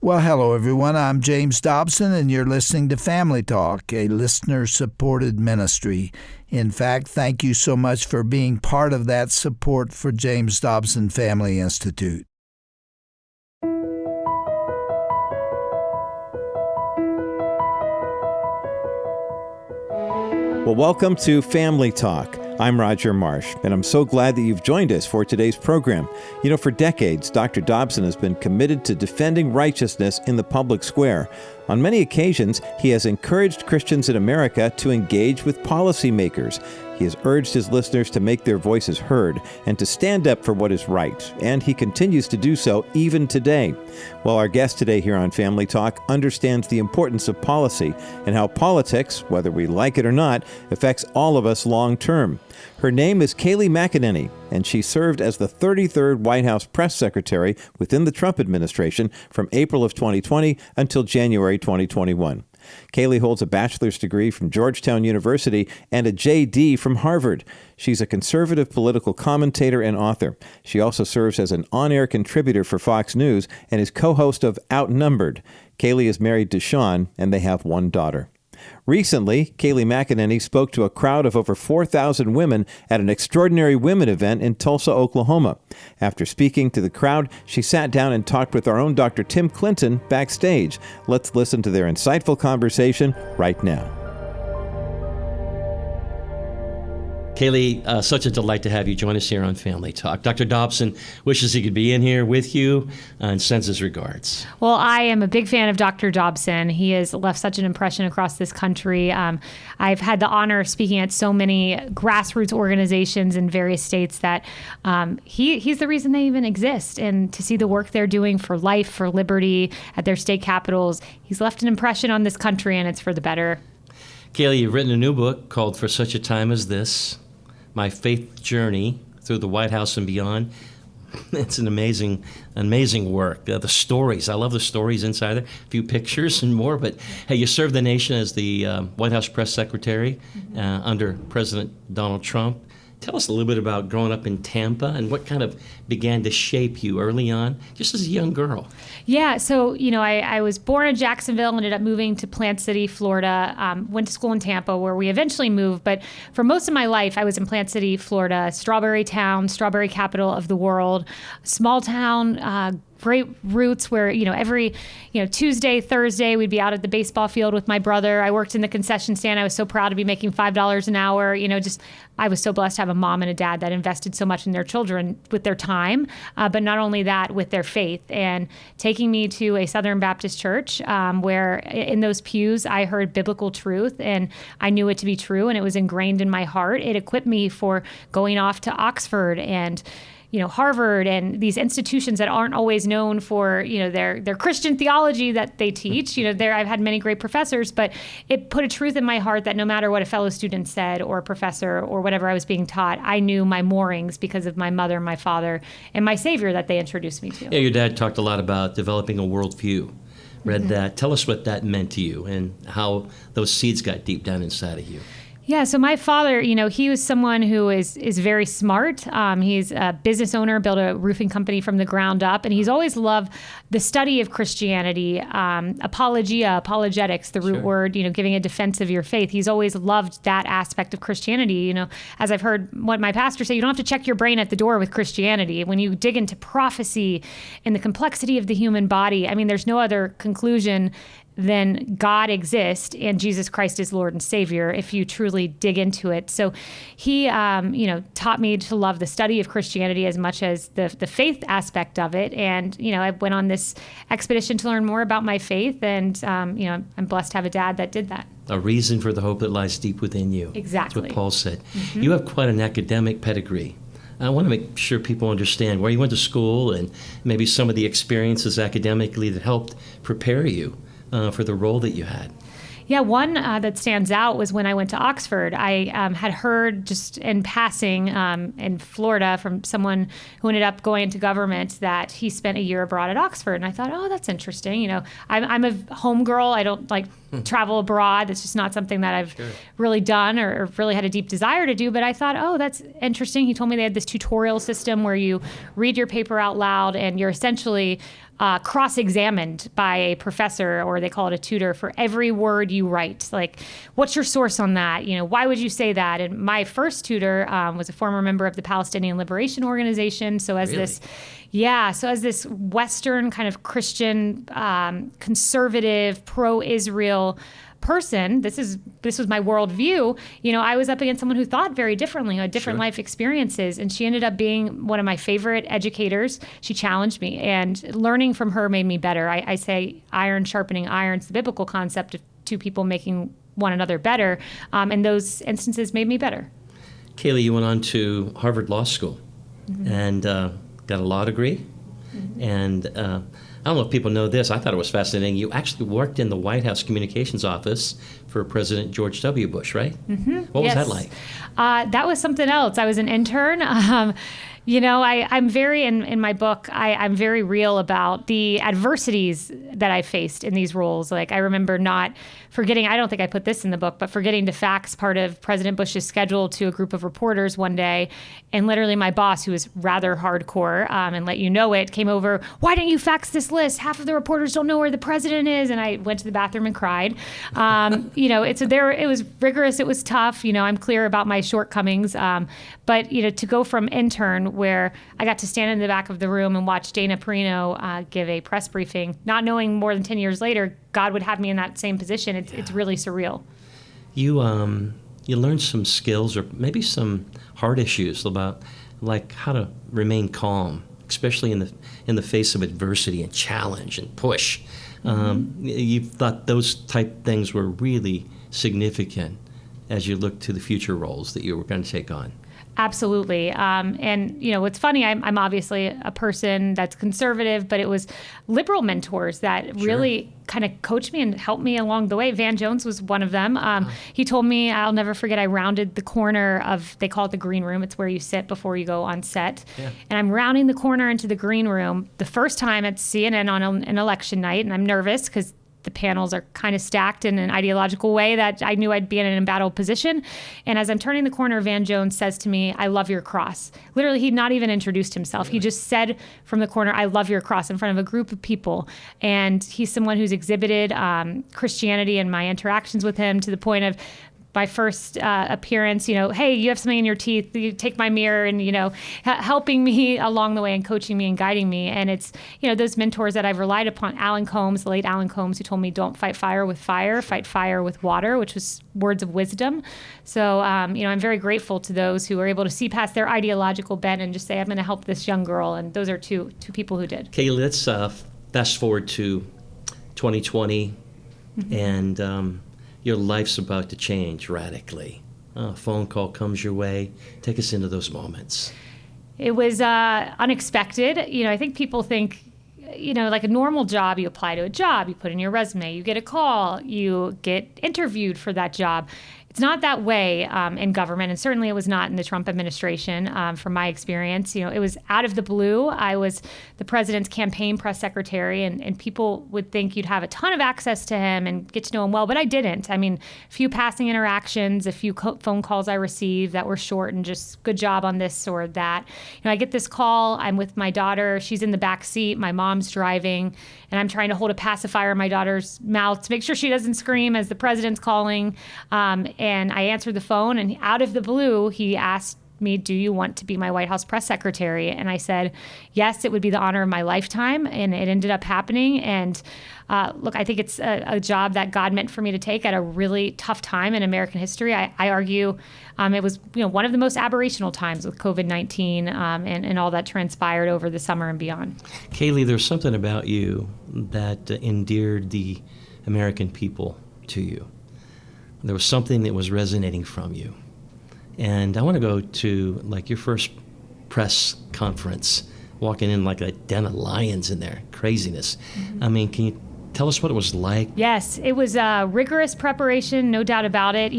Well, hello, everyone. I'm James Dobson, and you're listening to Family Talk, a listener-supported ministry. In fact, thank you so much for being part of that support for James Dobson Family Institute. Well, welcome to Family Talk. I'm Roger Marsh, and I'm so glad that you've joined us for today's program. You know, for decades, Dr. Dobson has been committed to defending righteousness in the public square. On many occasions, he has encouraged Christians in America to engage with policymakers. He has urged his listeners to make their voices heard and to stand up for what is right, and he continues to do so even today. Well, our guest today here on Family Talk understands the importance of policy and how politics, whether we like it or not, affects all of us long term. Her name is Kayleigh McEnany, and she served as the 33rd White House press secretary within the Trump administration from April of 2020 until January 2021. Kayleigh holds a bachelor's degree from Georgetown University and a JD from Harvard. She's a conservative political commentator and author. She also serves as an on-air contributor for Fox News and is co-host of Outnumbered. Kayleigh is married to Sean, and they have one daughter. Recently, Kayleigh McEnany spoke to a crowd of over 4,000 women at an Extraordinary Women event in Tulsa, Oklahoma. After speaking to the crowd, she sat down and talked with our own Dr. Tim Clinton backstage. Let's listen to their insightful conversation right now. Kayleigh, such a delight to have you join us here on Family Talk. Dr. Dobson wishes he could be in here with you and sends his regards. Well, I am a big fan of Dr. Dobson. He has left such an impression across this country. I've had the honor of speaking at so many grassroots organizations in various states that he's the reason they even exist. And to see the work they're doing for life, for liberty at their state capitals, he's left an impression on this country, and it's for the better. Kayleigh, you've written a new book called For Such a Time as This, My Faith Journey Through the White House and Beyond. It's an amazing work. The stories, I love the stories inside there. A few pictures and more, but hey, you served the nation as the White House press secretary under President Donald Trump. Tell us a little bit about growing up in Tampa and what kind of began to shape you early on, just as a young girl. Yeah, so, I was born in Jacksonville, ended up moving to Plant City, Florida, went to school in Tampa where we eventually moved. But for most of my life, I was in Plant City, Florida, strawberry town, strawberry capital of the world, small town, great roots where, every, Tuesday, Thursday, we'd be out at the baseball field with my brother. I worked in the concession stand. I was so proud to be making $5 an hour. I was so blessed to have a mom and a dad that invested so much in their children with their time, but not only that, with their faith. And taking me to a Southern Baptist church where in those pews, I heard biblical truth and I knew it to be true, and it was ingrained in my heart. It equipped me for going off to Oxford and Harvard and these institutions that aren't always known for, their Christian theology that they teach. I've had many great professors, but it put a truth in my heart that no matter what a fellow student said or a professor or whatever I was being taught, I knew my moorings because of my mother, my father, and my Savior that they introduced me to. Yeah, your dad talked a lot about developing a worldview. Read that. Tell us what that meant to you and how those seeds got deep down inside of you. Yeah, so my father, he was someone who is very smart. He's a business owner, built a roofing company from the ground up, and he's always loved the study of Christianity, apologetics, the root word, giving a defense of your faith. He's always loved that aspect of Christianity. As I've heard what my pastor say, you don't have to check your brain at the door with Christianity. When you dig into prophecy and the complexity of the human body, there's no other conclusion than God exists and Jesus Christ is Lord and Savior if you truly dig into it. So he, taught me to love the study of Christianity as much as the faith aspect of it. And, I went on this expedition to learn more about my faith. And, I'm blessed to have a dad that did that. A reason for the hope that lies deep within you. Exactly. That's what Paul said. Mm-hmm. You have quite an academic pedigree. I want to make sure people understand where you went to school and maybe some of the experiences academically that helped prepare you for the role that you had. Yeah, one that stands out was when I went to Oxford. I had heard just in passing in Florida from someone who ended up going into government that he spent a year abroad at Oxford. And I thought, oh, that's interesting. I'm a homegirl. I don't like travel abroad. That's just not something that I've really done or really had a deep desire to do. But I thought, oh, that's interesting. He told me they had this tutorial system where you read your paper out loud and you're essentially cross-examined by a professor, or they call it a tutor, for every word you write. Like, what's your source on that? Why would you say that? And my first tutor was a former member of the Palestinian Liberation Organization. So as this Western kind of Christian, conservative, pro-Israel person, this was my worldview. I was up against someone who thought very differently, who had different life experiences, and she ended up being one of my favorite educators. She challenged me, and learning from her made me better. I say iron sharpening iron. It's the biblical concept of two people making one another better, and those instances made me better. Kayleigh, you went on to Harvard Law School and got a law degree, and I don't know if people know this. I thought it was fascinating. You actually worked in the White House communications office for President George W. Bush, right? What was that like? That was something else. I was an intern. I'm very, in my book, I'm very real about the adversities that I faced in these roles. Like, I remember not forgetting, I don't think I put this in the book, but forgetting to fax part of President Bush's schedule to a group of reporters one day. And literally my boss, who was rather hardcore, and let you know it, came over, why didn't you fax this list? Half of the reporters don't know where the president is. And I went to the bathroom and cried. It was rigorous. It was tough. I'm clear about my shortcomings. But to go from intern, where I got to stand in the back of the room and watch Dana Perino give a press briefing, not knowing more than 10 years later, God would have me in that same position. It's really surreal. You learned some skills, or maybe some hard issues about like how to remain calm, especially in the face of adversity and challenge and push. You thought those type things were really significant as you look to the future roles that you were going to take on. Absolutely. And what's funny, I'm obviously a person that's conservative, but it was liberal mentors that really kind of coached me and helped me along the way. Van Jones was one of them. He told me, I'll never forget, I rounded the corner of, they call it the green room. It's where you sit before you go on set. Yeah. And I'm rounding the corner into the green room the first time at CNN on an election night. And I'm nervous because the panels are kind of stacked in an ideological way that I knew I'd be in an embattled position. And as I'm turning the corner, Van Jones says to me, I love your cross. Literally, he'd not even introduced himself. He just said from the corner, I love your cross, in front of a group of people. And he's someone who's exhibited Christianity in my interactions with him, to the point of my first appearance, hey, you have something in your teeth, you take my mirror, and, helping me along the way and coaching me and guiding me. And it's, those mentors that I've relied upon. Alan Combs, the late Alan Combs, who told me, don't fight fire with fire, fight fire with water, which was words of wisdom. So, I'm very grateful to those who are able to see past their ideological bent and just say, I'm going to help this young girl. And those are two people who did. Kayleigh, let's fast forward to 2020 and your life's about to change radically. A phone call comes your way. Take us into those moments. It was unexpected. I think people think, like a normal job, you apply to a job, you put in your resume, you get a call, you get interviewed for that job. It's not that way in government, and certainly it was not in the Trump administration, from my experience. It was out of the blue. I was the president's campaign press secretary, and people would think you'd have a ton of access to him and get to know him well, but I didn't. I mean, a few passing interactions, a few phone calls I received that were short and just good job on this or that. I get this call. I'm with my daughter. She's in the back seat. My mom's driving, and I'm trying to hold a pacifier in my daughter's mouth to make sure she doesn't scream as the president's calling. And I answered the phone, and out of the blue, he asked me, do you want to be my White House press secretary? And I said, yes, it would be the honor of my lifetime. And it ended up happening. And look, I think it's a job that God meant for me to take at a really tough time in American history. I argue it was one of the most aberrational times with COVID-19 and all that transpired over the summer and beyond. Kayleigh, there's something about you that endeared the American people to you. There was something that was resonating from you. And I want to go to like your first press conference, walking in like a den of lions in there, craziness. I mean, can you tell us what it was like? Yes, it was rigorous preparation, no doubt about it.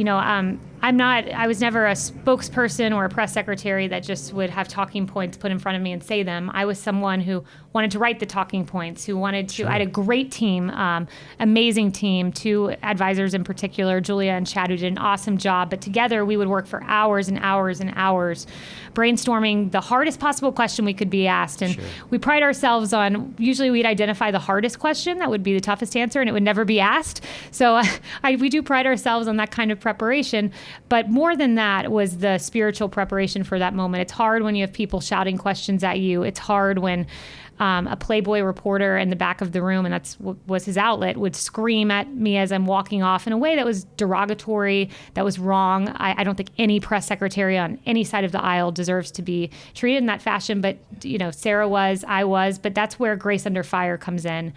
I was never a spokesperson or a press secretary that just would have talking points put in front of me and say them. I was someone who wanted to write the talking points, who wanted to, I had a great team, amazing team, 2 advisors in particular, Julia and Chad, who did an awesome job. But together we would work for hours and hours and hours brainstorming the hardest possible question we could be asked. And we pride ourselves on, usually we'd identify the hardest question that would be the toughest answer and it would never be asked. So we do pride ourselves on that kind of preparation. But more than that was the spiritual preparation for that moment. It's hard when you have people shouting questions at you. It's hard when a Playboy reporter in the back of the room, and that's was his outlet, would scream at me as I'm walking off in a way that was derogatory, that was wrong. I don't think any press secretary on any side of the aisle deserves to be treated in that fashion, but Sarah was, I was, but that's where grace under fire comes in.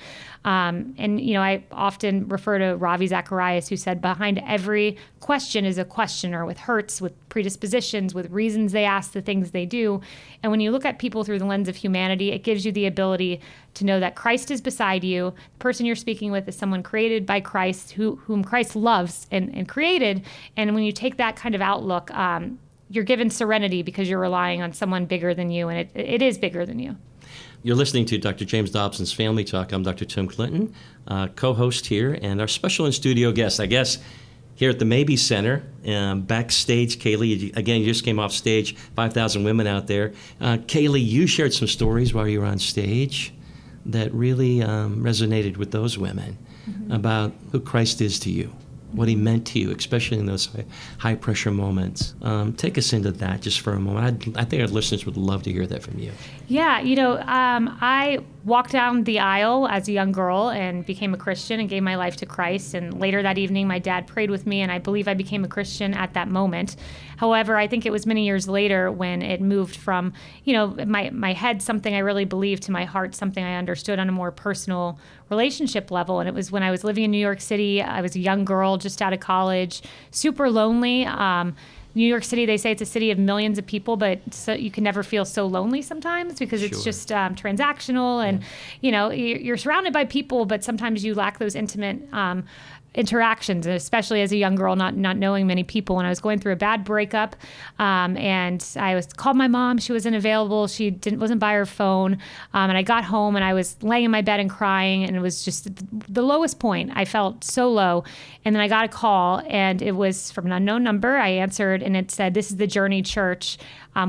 I often refer to Ravi Zacharias, who said, behind every question is a questioner with hurts, with predispositions, with reasons they ask the things they do. And when you look at people through the lens of humanity, it gives you the ability to know that Christ is beside you. The person you're speaking with is someone created by Christ, whom Christ loves and created. And when you take that kind of outlook, you're given serenity because you're relying on someone bigger than you, and it is bigger than you. You're listening to Dr. James Dobson's Family Talk. I'm Dr. Tim Clinton, co-host here, and our special in-studio guest, I guess, here at the Mabee Center, backstage. Kayleigh, again, you just came off stage, 5,000 women out there. Kayleigh, you shared some stories while you were on stage that really resonated with those women about who Christ is to you, what he meant to you, especially in those high-pressure moments. Take us into that just for a moment. I think our listeners would love to hear that from you. Yeah, I walked down the aisle as a young girl and became a Christian and gave my life to Christ. And later that evening, my dad prayed with me, and I believe I became a Christian at that moment. However, I think it was many years later when it moved from, my head, something I really believed, to my heart, something I understood on a more personal relationship level. And it was when I was living in New York City. I was a young girl just out of college, super lonely. New York City, they say it's a city of millions of people, but you can never feel so lonely sometimes because it's just transactional, and you're surrounded by people, but sometimes you lack those intimate interactions, especially as a young girl, not knowing many people. And I was going through a bad breakup, and I called my mom. She wasn't available. She wasn't by her phone. And I got home and I was laying in my bed and crying, and it was just the lowest point. I felt so low. And then I got a call, and it was from an unknown number. I answered, and it said, "This is the Journey Church.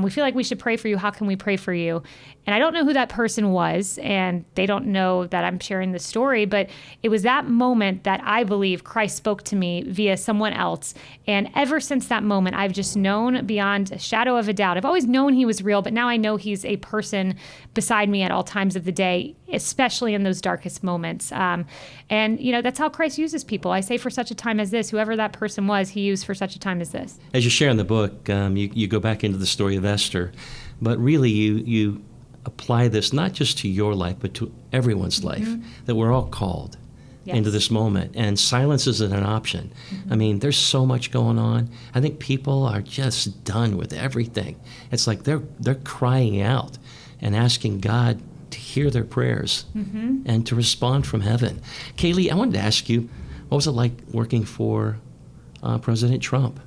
We feel like we should pray for you. How can we pray for you?" And I don't know who that person was, and they don't know that I'm sharing the story, but it was that moment that I believe Christ spoke to me via someone else. And ever since that moment, I've just known beyond a shadow of a doubt. I've always known he was real, but now I know he's a person beside me at all times of the day, especially in those darkest moments. That's how Christ uses people. I say, for such a time as this, whoever that person was, he used for such a time as this. As you share in the book, you go back into the story of Esther, but really you apply this not just to your life, but to everyone's life, that we're all called into this moment. And silence isn't an option. I mean, there's so much going on. I think people are just done with everything. It's like they're crying out and asking God to hear their prayers and to respond from heaven. Kayleigh, I wanted to ask you, what was it like working for President Trump?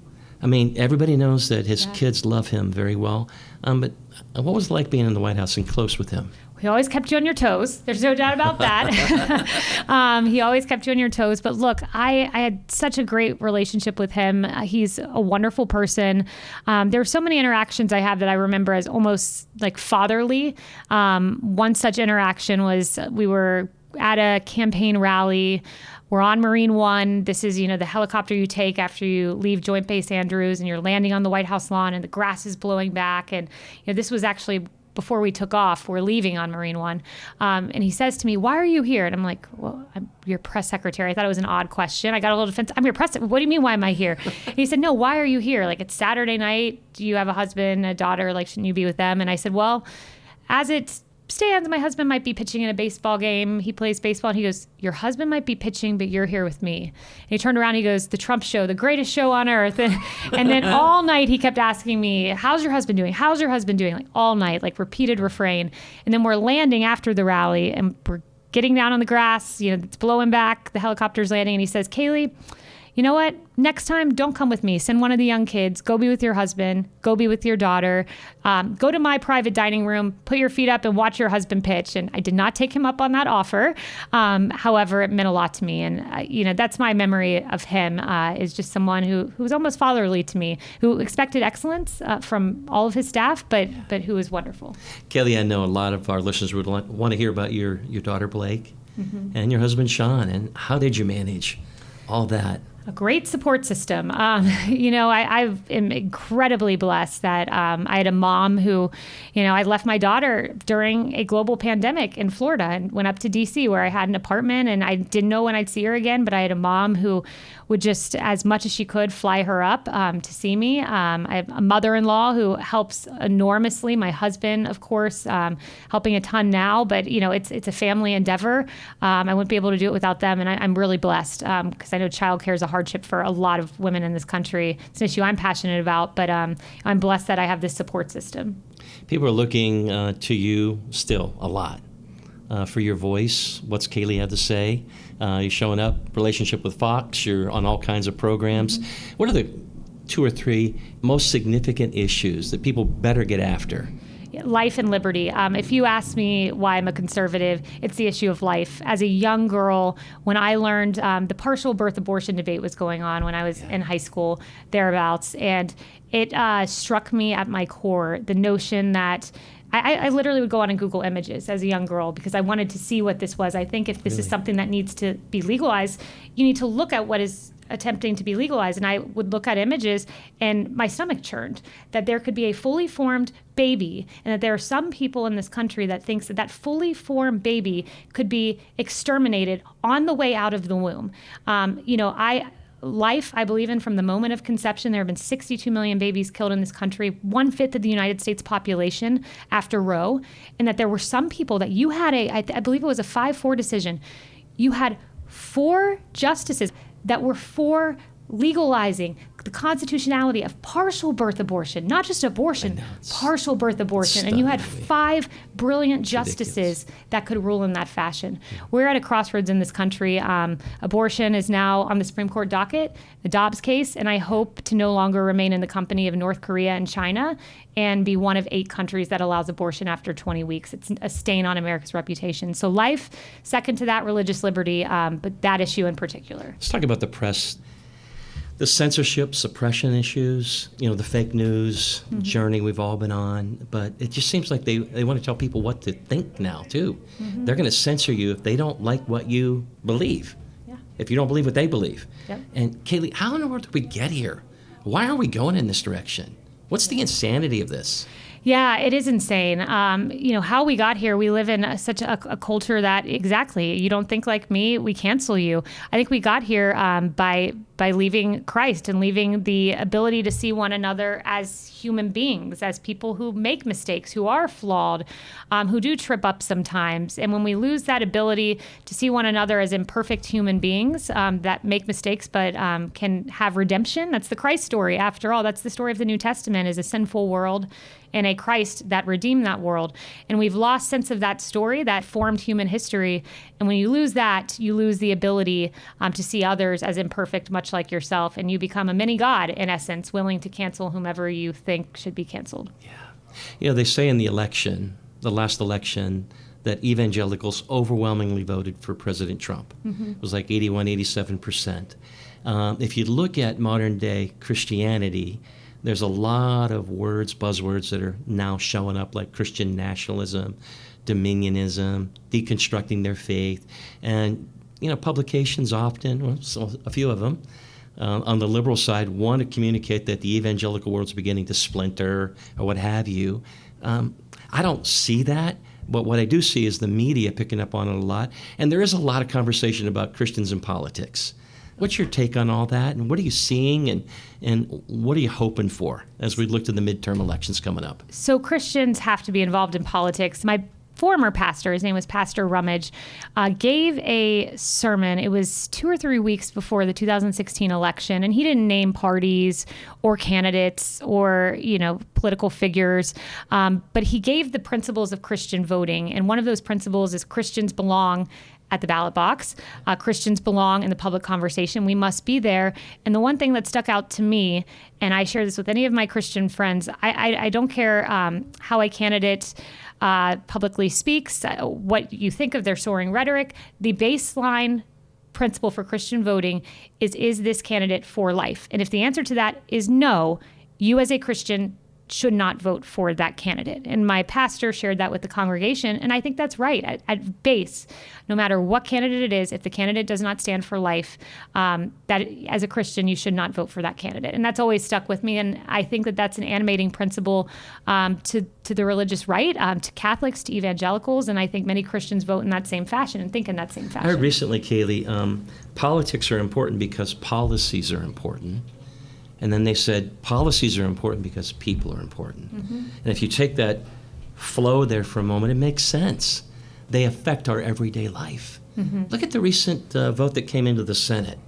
I mean, everybody knows that his kids love him very well, but what was it like being in the White House and close with him? He always kept you on your toes. There's no doubt about that. He always kept you on your toes. But look, I had such a great relationship with him. He's a wonderful person. There were so many interactions I have that I remember as almost like fatherly. One such interaction was we were at a campaign rally. We're on Marine One. This is, the helicopter you take after you leave Joint Base Andrews, and you're landing on the White House lawn, and the grass is blowing back. And this was actually before we took off. We're leaving on Marine One. And he says to me, "Why are you here?" And I'm like, "Well, I'm your press secretary." I thought it was an odd question. I got a little defensive. "I'm your press secretary. What do you mean, why am I here?" And he said, "No, why are you here? Like, it's Saturday night. Do you have a husband, a daughter? Like, shouldn't you be with them?" And I said, "Well, as it stands, my husband might be pitching in a baseball game. He plays baseball." And he goes, "Your husband might be pitching, but you're here with me." And he turned around and he goes, "The Trump show, the greatest show on earth." And then all night he kept asking me, "How's your husband doing? How's your husband doing?" Like all night, like repeated refrain. And then we're landing after the rally, and we're getting down on the grass. It's blowing back. The helicopter's landing. And he says, "Kayleigh, you know what? Next time, don't come with me. Send one of the young kids. Go be with your husband. Go be with your daughter. Go to my private dining room. Put your feet up and watch your husband pitch. And I did not take him up on that offer. However, it meant a lot to me. And, that's my memory of him, is just someone who was almost fatherly to me, who expected excellence from all of his staff, but who was wonderful. Kayleigh, I know a lot of our listeners would want to hear about your daughter, Blake, and your husband, Sean. And how did you manage all that? A great support system. I am incredibly blessed that I had a mom who, I left my daughter during a global pandemic in Florida and went up to D.C. where I had an apartment, and I didn't know when I'd see her again, but I had a mom who would just, as much as she could, fly her up to see me. I have a mother-in-law who helps enormously. My husband, of course, helping a ton now, but it's a family endeavor. I wouldn't be able to do it without them, and I'm really blessed because I know childcare is a hardship for a lot of women in this country. It's an issue I'm passionate about, but I'm blessed that I have this support system. People are looking to you still a lot for your voice. What's Kayleigh have to say? You're showing up, relationship with Fox, you're on all kinds of programs. What are the 2 or 3 most significant issues that people better get after? Life and liberty. If you ask me why I'm a conservative, it's the issue of life. As a young girl, when I learned the partial birth abortion debate was going on when I was in high school, thereabouts, and it struck me at my core, the notion that I literally would go on and Google images as a young girl because I wanted to see what this was. I think if this is something that needs to be legalized, you need to look at what is attempting to be legalized. And I would look at images and my stomach churned that there could be a fully formed baby and that there are some people in this country that thinks that fully formed baby could be exterminated on the way out of the womb. Life, I believe in from the moment of conception. There have been 62 million babies killed in this country, 1/5 of the United States population after Roe, and that there were some people that you had I believe it was a 5-4 decision. You had 4 justices that were for legalizing the constitutionality of partial birth abortion, not just abortion, partial birth abortion. And you had 5 brilliant justices that could rule in that fashion. We're at a crossroads in this country. Abortion is now on the Supreme Court docket, the Dobbs case, and I hope to no longer remain in the company of North Korea and China and be one of 8 countries that allows abortion after 20 weeks. It's a stain on America's reputation. So life, second to that, religious liberty, but that issue in particular. Let's talk about the press. The censorship, suppression issues, the fake news journey we've all been on, but it just seems like they want to tell people what to think now, too. They're going to censor you if they don't like what you believe, if you don't believe what they believe. And Kayleigh, how in the world did we get here? Why are we going in this direction? What's the insanity of this? Yeah, it is insane. How we got here, we live in such a culture that, exactly, you don't think like me, we cancel you. I think we got here by leaving Christ and leaving the ability to see one another as human beings, as people who make mistakes, who are flawed, who do trip up sometimes. And when we lose that ability to see one another as imperfect human beings that make mistakes but can have redemption, that's the Christ story. After all, that's the story of the New Testament, is a sinful world and a Christ that redeemed that world. And we've lost sense of that story that formed human history. And when you lose that, you lose the ability to see others as imperfect, much like yourself. And you become a mini God, in essence, willing to cancel whomever you think should be canceled. Yeah. They say in the last election, that evangelicals overwhelmingly voted for President Trump. It was like 81, 87%. If you look at modern day Christianity, there's a lot of buzzwords that are now showing up, like Christian nationalism, dominionism, deconstructing their faith. And, publications often, a few of them, on the liberal side, want to communicate that the evangelical world's beginning to splinter or what have you. I don't see that, but what I do see is the media picking up on it a lot. And there is a lot of conversation about Christians and politics. What's your take on all that, and what are you seeing, and what are you hoping for as we look to the midterm elections coming up? So Christians have to be involved in politics. My former pastor, his name was Pastor Rummage, gave a sermon. It was 2 or 3 weeks before the 2016 election, and he didn't name parties or candidates or, political figures, but he gave the principles of Christian voting, and one of those principles is Christians belong at the ballot box. Christians belong in the public conversation. We must be there. And the one thing that stuck out to me, and I share this with any of my Christian friends, I don't care how a candidate publicly speaks, what you think of their soaring rhetoric. The baseline principle for Christian voting is this candidate for life? And if the answer to that is no, you as a Christian should not vote for that candidate. And my pastor shared that with the congregation, and I think that's right. At base, no matter what candidate it is, if the candidate does not stand for life, that as a Christian, you should not vote for that candidate. And that's always stuck with me, and I think that that's an animating principle to the religious right, to Catholics, to evangelicals, and I think many Christians vote in that same fashion and think in that same fashion. I heard recently, Kayleigh, politics are important because policies are important. And then they said policies are important because people are important. Mm-hmm. And if you take that flow there for a moment, it makes sense. They affect our everyday life. Mm-hmm. Look at the recent vote that came into the Senate.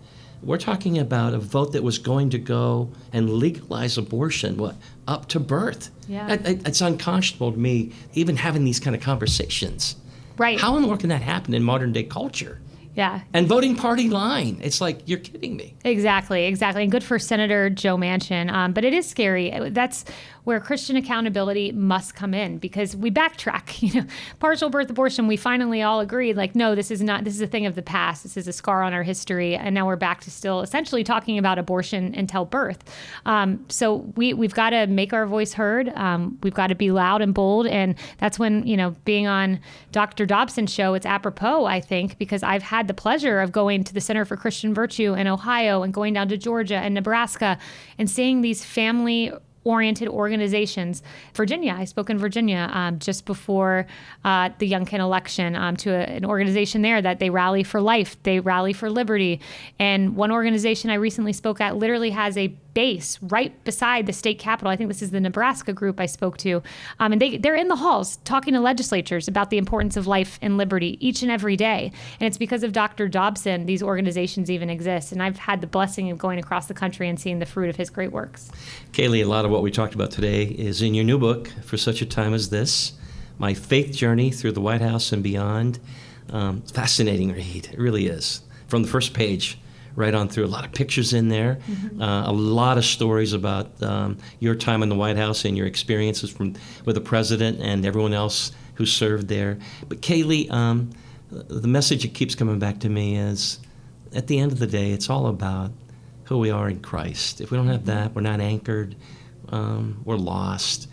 We're talking about a vote that was going to go and legalize abortion, up to birth. Yeah. It's unconscionable to me, even having these kind of conversations. Right. How in the world can that happen in modern day culture? Yeah. And voting party line. It's like, you're kidding me. Exactly. And good for Senator Joe Manchin. But it is scary. That's where Christian accountability must come in, because we backtrack. Partial birth abortion, we finally all agreed, no, this is a thing of the past. This is a scar on our history. And now we're back to still essentially talking about abortion until birth. So we've got to make our voice heard. We've got to be loud and bold. And that's when, being on Dr. Dobson's show, it's apropos, I think, because I've had the pleasure of going to the Center for Christian Virtue in Ohio and going down to Georgia and Nebraska and seeing these family-oriented organizations. Virginia, I spoke in Virginia just before the Youngkin election to an organization there that they rally for life, they rally for liberty. And one organization I recently spoke at literally has a base right beside the state capitol. I think this is the Nebraska group I spoke to. And they're in the halls talking to legislatures about the importance of life and liberty each and every day. And it's because of Dr. Dobson these organizations even exist. And I've had the blessing of going across the country and seeing the fruit of his great works. Kayleigh, a lot of what we talked about today is in your new book, For Such a Time as This, My Faith Journey Through the White House and Beyond. Fascinating read. It really is. From the first page right on through. A lot of pictures in there, mm-hmm. A lot of stories about your time in the White House and your experiences with the president and everyone else who served there. But Kayleigh, the message that keeps coming back to me is, at the end of the day, it's all about who we are in Christ. If we don't have that, we're not anchored, we're lost.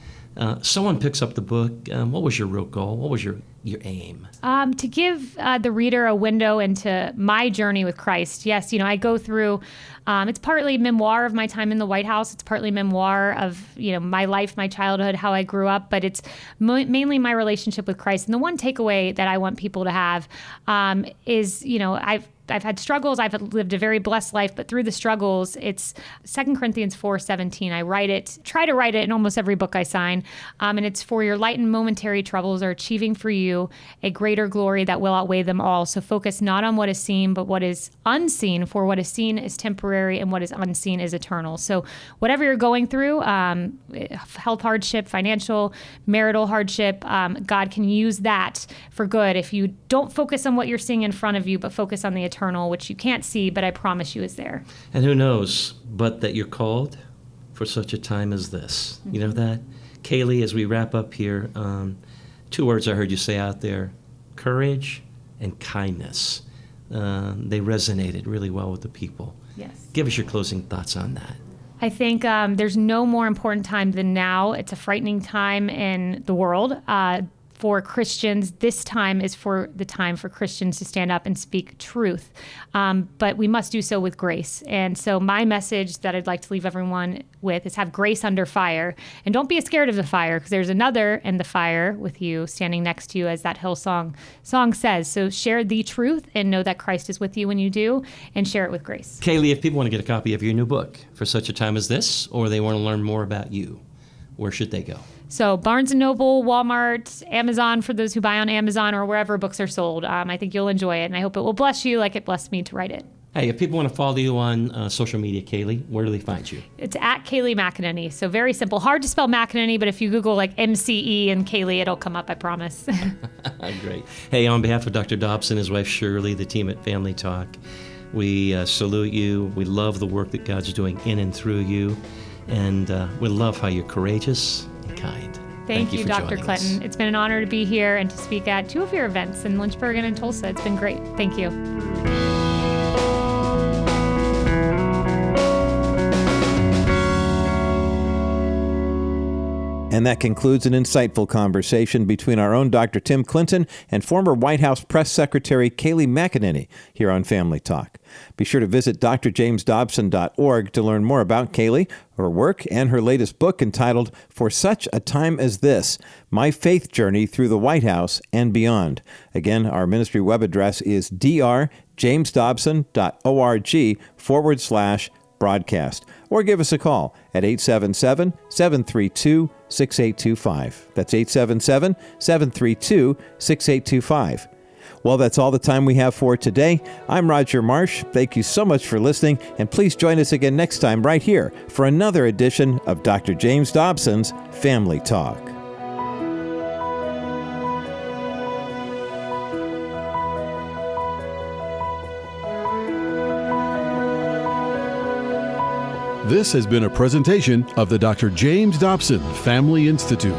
Someone picks up the book. What was your real goal? What was your aim? To give the reader a window into my journey with Christ. Yes, I go through, it's partly memoir of my time in the White House. It's partly memoir of, my life, my childhood, how I grew up, but it's mainly my relationship with Christ. And the one takeaway that I want people to have is, I've had struggles. I've lived a very blessed life, but through the struggles, it's 2 Corinthians 4:17. I try to write it in almost every book I sign. And it's, for your light and momentary troubles are achieving for you a greater glory that will outweigh them all. So focus not on what is seen, but what is unseen, for what is seen is temporary and what is unseen is eternal. So whatever you're going through, health hardship, financial, marital hardship, God can use that for good if you don't focus on what you're seeing in front of you, but focus on the eternal, which you can't see, but I promise you is there. And who knows but that you're called for such a time as this. Mm-hmm. You know that? Kayleigh, as we wrap up here, 2 words I heard you say out there: courage and kindness. They resonated really well with the people. Yes. Give us your closing thoughts on that. I think there's no more important time than now. It's a frightening time in the world. For Christians, this time is the time for Christians to stand up and speak truth. But we must do so with grace. And so my message that I'd like to leave everyone with is have grace under fire. And don't be scared of the fire, because there's another in the fire with you, standing next to you, as that Hillsong song says. So share the truth and know that Christ is with you when you do, and share it with grace. Kayleigh, if people want to get a copy of your new book, For Such a Time as This, or they want to learn more about you, where should they go? So Barnes & Noble, Walmart, Amazon, for those who buy on Amazon, or wherever books are sold. I think you'll enjoy it, and I hope it will bless you like it blessed me to write it. Hey, if people want to follow you on social media, Kayleigh, where do they find you? It's at Kayleigh McEnany. So very simple. Hard to spell McEnany, but if you Google like MCE and Kayleigh, it'll come up, I promise. Great. Hey, on behalf of Dr. Dobson, his wife Shirley, the team at Family Talk, we salute you. We love the work that God's doing in and through you. And we love how you're courageous and kind. Thank you, for Dr. joining Clinton. us. It's been an honor to be here and to speak at 2 of your events in Lynchburg and in Tulsa. It's been great. Thank you. And that concludes an insightful conversation between our own Dr. Tim Clinton and former White House Press Secretary Kayleigh McEnany here on Family Talk. Be sure to visit drjamesdobson.org to learn more about Kayleigh, her work, and her latest book entitled For Such a Time as This, My Faith Journey Through the White House and Beyond. Again, our ministry web address is drjamesdobson.org/broadcast. Or give us a call at 877-732-6825. That's 877-732-6825. Well, that's all the time we have for today. I'm Roger Marsh. Thank you so much for listening, and please join us again next time right here for another edition of Dr. James Dobson's Family Talk. This has been a presentation of the Dr. James Dobson Family Institute.